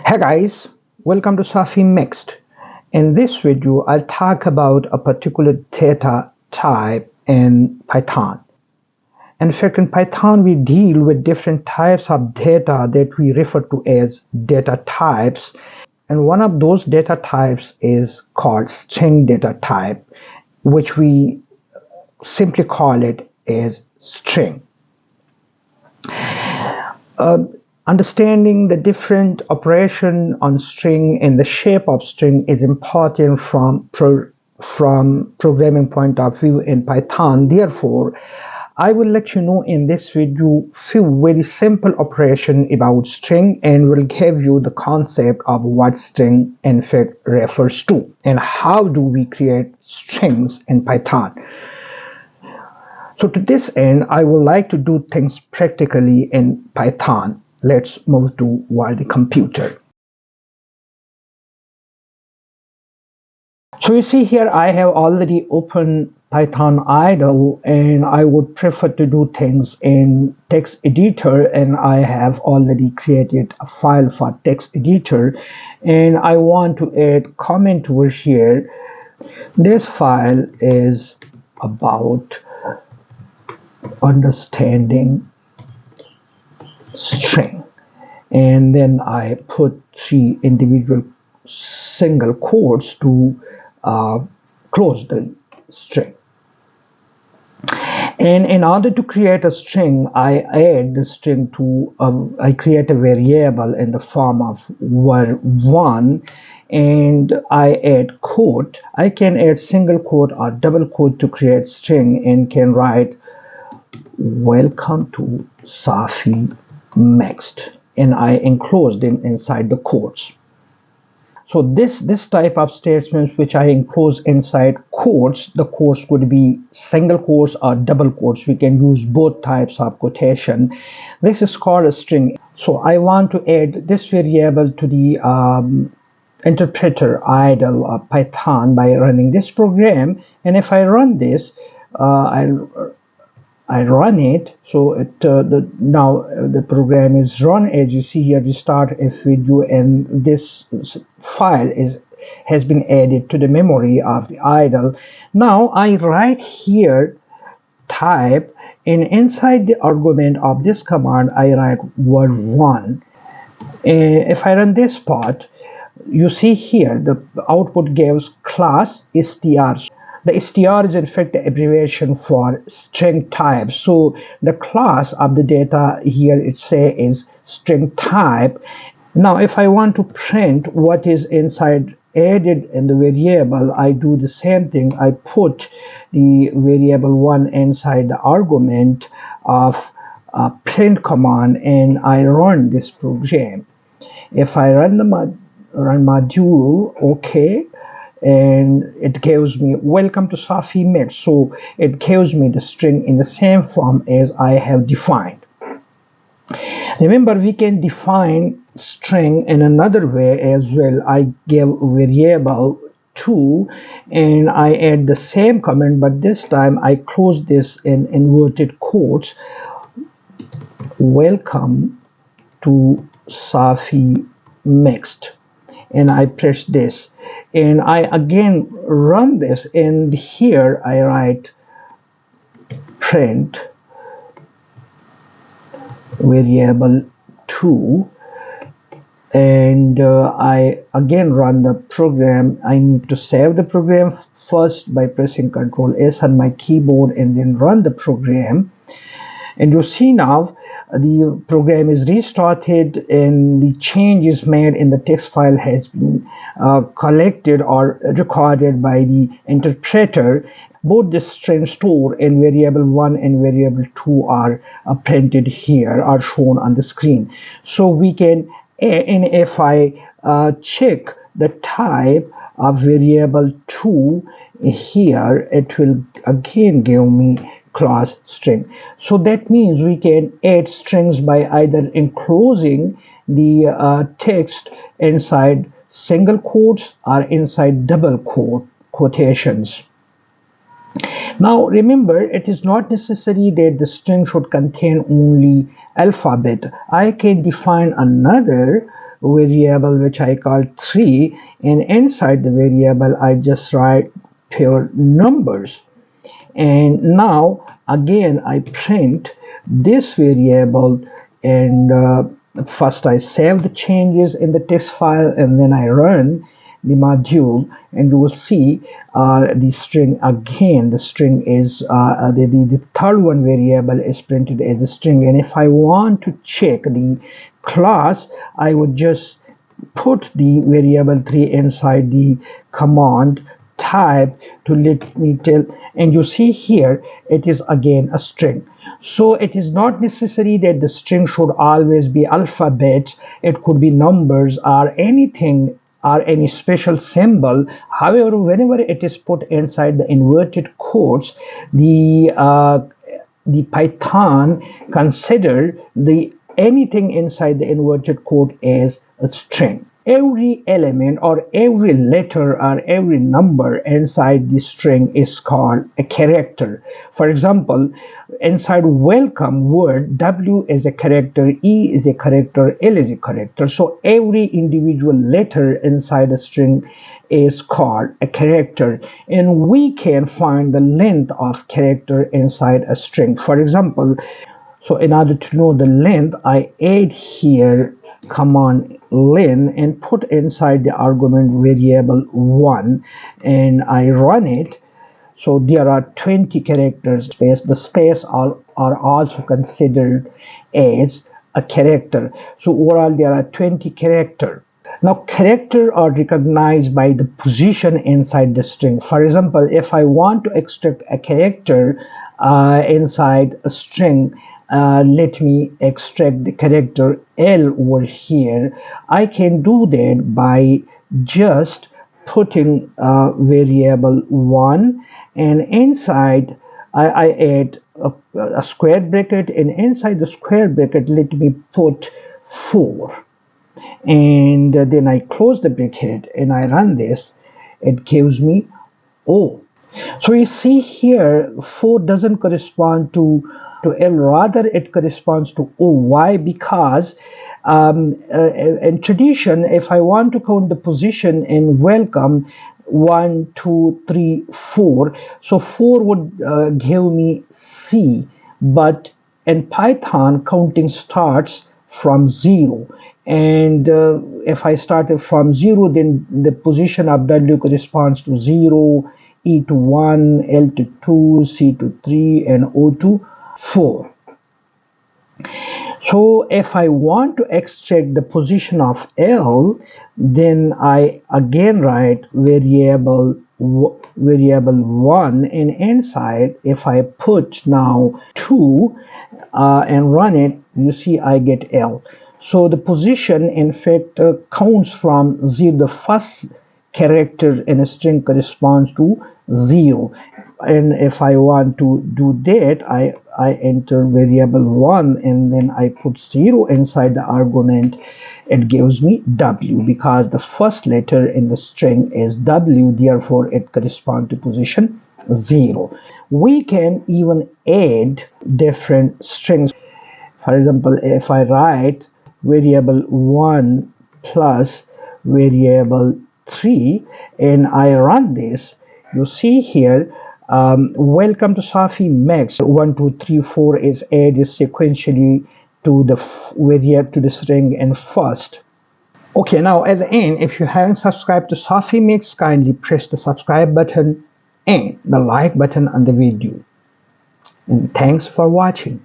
Hey guys, welcome to Safi Mixed. In this video, I'll talk about a particular data type in Python. In fact, in Python, we deal with different types of data that we refer to as data types. And one of those data types is called string data type, which we simply call it as string. Uh, Understanding the different operation on string and the shape of string is important from programming point of view in Python. Therefore, I will let you know in this video few very simple operation about string and will give you the concept of what string in fact refers to and how do we create strings in Python. So to this end, I would like to do things practically in Python. Let's move to the computer. So you see here, I have already opened Python idle and I would prefer to do things in text editor, and I have already created a file for text editor and I want to add comment over here. This file is about understanding string, and then I put three individual single quotes to close the string. And in order to create a string, I add the string to I create a variable in the form of var1, and I add quote. I can add single quote or double quote to create string and can write welcome to Safi Mixed, and I enclosed them inside the quotes. So this type of statements which I enclose inside quotes, the quotes could be single quotes or double quotes. We can use both types of quotation. This is called a string. So I want to add this variable to the interpreter idle of Python by running this program, and if I run this, I run it. So now the program is run. As you see here, we start a video and this file has been added to the memory of the idle. Now I write here type, and inside the argument of this command I write var1. If I run this part, you see here the output gives class str. The str is in fact the abbreviation for string type. So the class of the data here it say is string type. Now if I want to print what is inside added in the variable, I do the same thing. I put the variable 1 inside the argument of print command and I run this program. If I run the module, okay, and it gives me welcome to Safi Mixed. So it gives me the string in the same form as I have defined. Remember, we can define string in another way as well. I give variable 2 and I add the same comment, but this time I close this in inverted quotes. Welcome to Safi Mixed, and I press this and I again run this, and here I write print variable 2, and I again run the program. I need to save the program first by pressing Ctrl S on my keyboard and then run the program, and you see now the program is restarted and the changes made in the text file has been collected or recorded by the interpreter. Both the string store and variable 1 and variable 2 are printed here, are shown on the screen. So we can, and if I check the type of variable 2 here, it will again give me class string. So that means we can add strings by either enclosing the text inside single quotes or inside double quotations. Now remember, it is not necessary that the string should contain only alphabet. I can define another variable which I call 3, and inside the variable I just write pure numbers. And now again I print this variable, and first I save the changes in the text file, and then I run the module, and you will see the string again. The string is the third one variable is printed as a string, and if I want to check the class, I would just put the variable 3 inside the command type to let me tell, and you see here it is again a string. So it is not necessary that the string should always be alphabet. It could be numbers or anything, or any special symbol. However, whenever it is put inside the inverted quotes, the Python consider the anything inside the inverted quote as a string. Every element or every letter or every number inside the string is called a character. For example, inside welcome word, W is a character, E is a character, L is a character. So every individual letter inside a string is called a character, and we can find the length of character inside a string. For example, so in order to know the length, I add here command len and put inside the argument variable 1, and I run it. So there are 20 characters space. The space are also considered as a character. So overall there are 20 characters. Now characters are recognized by the position inside the string. For example, if I want to extract a character inside a string, let me extract the character L over here. I can do that by just putting variable 1, and inside I add a square bracket, and inside the square bracket let me put 4, and then I close the bracket and I run this. It gives me O. So you see here 4 doesn't correspond to L, rather it corresponds to O. Why? Because in tradition, if I want to count the position in welcome 1, 2, 3, 4, so 4 would give me C, but in Python counting starts from 0, and if I started from 0, then the position of W corresponds to 0, E to 1, L to 2, C to 3, and O to 4. So if I want to extract the position of L, then I again write variable 1, and inside if I put now 2 and run it, you see I get L. So the position in fact counts from 0. The first character in a string corresponds to 0, and if I want to do that, I enter variable 1 and then I put 0 inside the argument. It gives me W, because the first letter in the string is W, therefore it corresponds to position 0. We can even add different strings. For example, if I write variable 1 plus variable 3 and I run this, you see here welcome to Safi Max 1, 2, 3, 4 is added sequentially to the string and first. Okay, now at the end, if you haven't subscribed to Safi Mix, kindly press the subscribe button and the like button on the video. And thanks for watching.